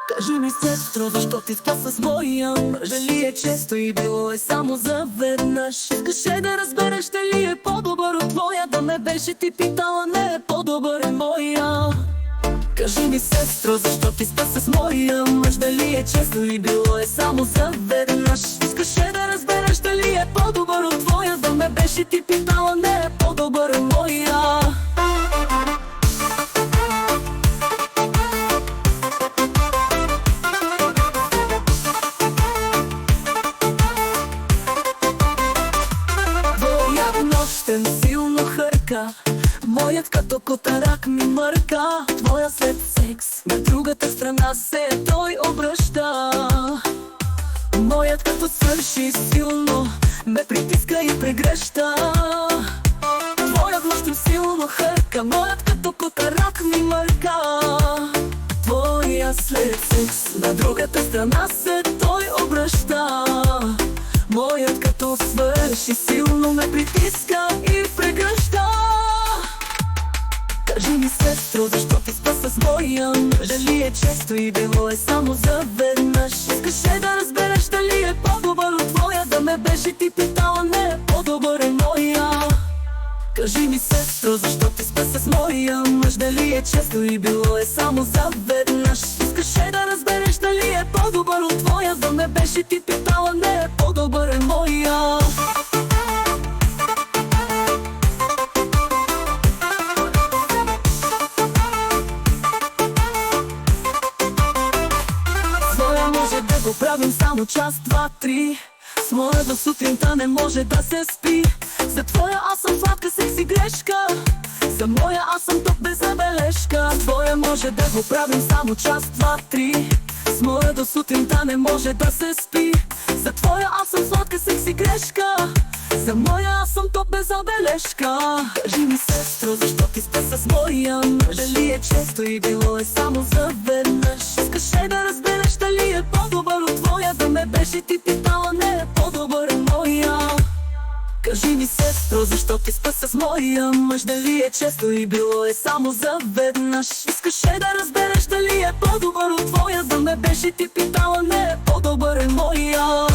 Кажи ми, сестро, защо ти спа с моя мъж? Дали е често и било е само заведнъж? Искаше да разбереш дали е по-добър от твоя. Да ме беше ти питала, не е по-добър е моя. Кажи ми, сестро, защо ти спа с моя мъж? Дали е често и било е само заведнъж? Искаше да разбереш дали е по-добър от твоя. Да ме беше ти питала, не е по-добър е моя. Нощен силно хърка, моят като котарак ми мърка. Твоя след секс на другата страна се той обръща. Моят като свърши силно ме притиска и прегръща. Твоят нощен силно хърка, моят като котарак ми мърка. Твоя след секс на другата страна се той обръща. Моят като свърши силно ме притиска и прегръща. Кажи ми, сестро, защо ти спа с моя мъж? Дали е често и било е само заведнъж? Искаше да разбереш дали е по-добър от твоя. Да ме беше ти питала, не е по-добър е моя. Кажи ми, сестро, защо ти спа с моя мъж? Дали е често и било е само заведнъж? Искаше да разбереш дали е по-добър от твоя. Да ме беше ти питала, не е по-добър е моя. Своя може да го правим само час, два, три. С моя до сутринта не може да се спи. За твоя аз съм сладка секси грешка. За моя аз съм топ без забележка. Твоя може да го правим само час, два, три. С моя до сутринта не може да се спи. За твоя аз съм сладка секси грешка. За моя аз съм топ без забележка. Кажи ми, сестро, защо ти спа с моя мъж? Дали е често и било е само заведнъж? Искаше да разбереш дали е по-добър от твоя. Да ме беше ти питала, не е по-добър е моя. Кажи ми, сестро, защо ти спа с моя мъж? Дали е често и било е само заведнъж? Искаше да разбереш дали е по-добър от твоя. Да ме беше ти питала, не е по-добър е моя.